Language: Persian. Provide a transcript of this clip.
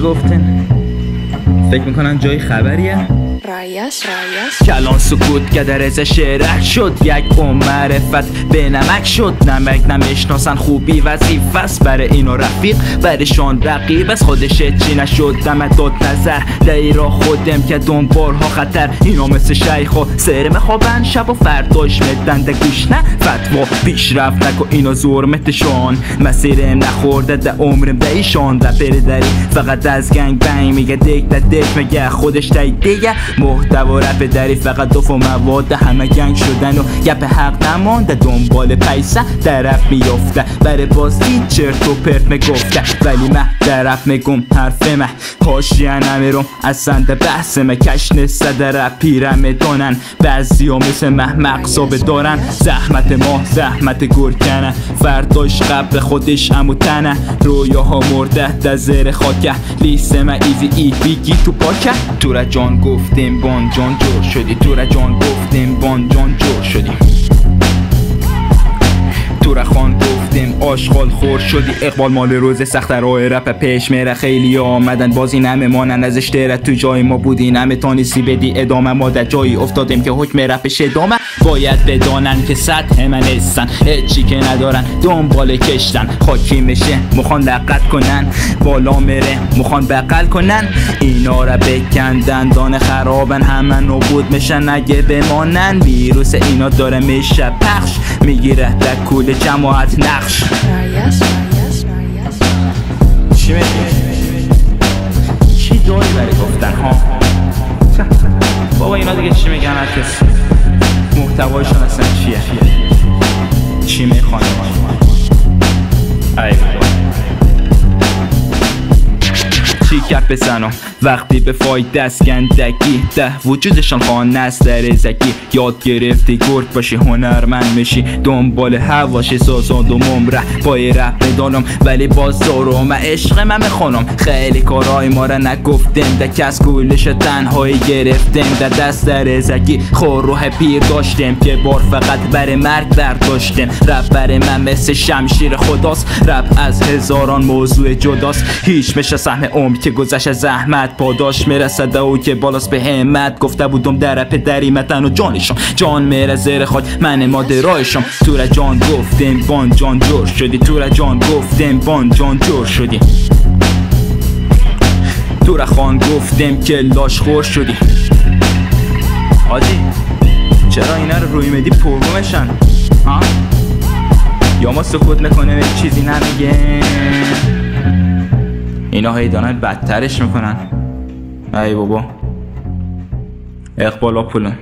گفتن؟ فکر میکنن جای خبریه؟ رایس کلان سکوت که در از شعرک شد، یک معرفت به نمک شد. نمک نمیشناسن خوبی وظیفه است، برای اینا رفیق برشان رقیب از خودش چی نشد. دم داد نظر دایی را خودم که دنبالها خطر. اینا مثل شیخ و سرم خوابن، شب و فرداش مدنده گوش نه فتوا پیش رفت نکو اینا زورمتشان. مسیرم نخورده ده عمرم ده ایشان. رپر داری فقط از گنگ بنگ میگه دیک ده دیک میگه خودش تایی دیگه. محتوا رپ داری فقط دوف و مواد، همه گنگ شدن و گپ حق نمانده. دنبال پیسه در رپ میفته، برای بازی چرت و پرت میگفته. ولی من در رپ میگم حرف مه حاشیه نمیرم از سند بحث مه. کش نسته در رپ پیرم دانن، بعضی ها مثل مه مقصاب دارن. زحمت ماه زحمت گرکنه، فرداش قبل خودش اموتنه. رویاها مرده در زیر خاکه، لیسه مه ایزی ای بیگی تو پاکه. تو را جان گفتیم بان جان جور شدی، تو را جان گفتیم بان جان جور شدی. تو را خان گفتیم آشغال خور شدی. اقبال مال روز سخت راه رپ پیش میره، خیلی آمدن بازی نمیمانن ازش تره. تو جای ما بودی نمیتونستی بدی ادامه، ما در جایی افتادیم که حکم رپش ادامه. باید بدانن که سطح من نیستن، هیچی که ندارن دنبال کشتن. خاکی میشه مخوان لقت کنن، بالا میره مخوان بغل کنن. اینا را بکندن دان خرابن، همه نابود میشن اگه بمانن. ویروس اینا داره میشه پخش، میگیره در کل جماعت نقش. چی میگی؟ چی داری برای گفتن ها؟ بابا اینا دیگه چی میگن هرکس محتوایشون اصلا چیه؟ چی میخوان؟ ای بابا چی کپ بزنم وقتی به فای دست گندگی ده وجودشان خانه است در زکی. یاد گرفتی گرد باشی هنرمند میشی، دنبال هواشی سازاد و ممره. پای رپ بدانم ولی باز دارم عشق من میخونم. خیلی کارهای ما را نگفتیم، ده کس گولش تنهایی گرفتیم. ده دست در زکی خور روح پیر داشتیم که بار فقط برای مرگ برداشتیم. رپ برای من مثل شمشیر خداست، رپ از هزاران موضوع جداست. هیچ میشه سهم عمر که گذشت زحمت، پاداش میرسد او که بالاست به همت. گفته بودم در رپ دریمتن و جانشان، جان میره زیر خاک من مادرایشم. تو را جان گفتیم بان جان جور شدی، تو را جان گفتیم بان جان جور شدی. تو را خان گفتیم که لاش خور شدی. حاجی چرا اینا رو روی میدی پرگمشن ها؟ یا ما سکوت میکنیم یک چیزی نمیگه؟ اینا هی دارن بدترش میکنن. ای بابا اقبالا پولن.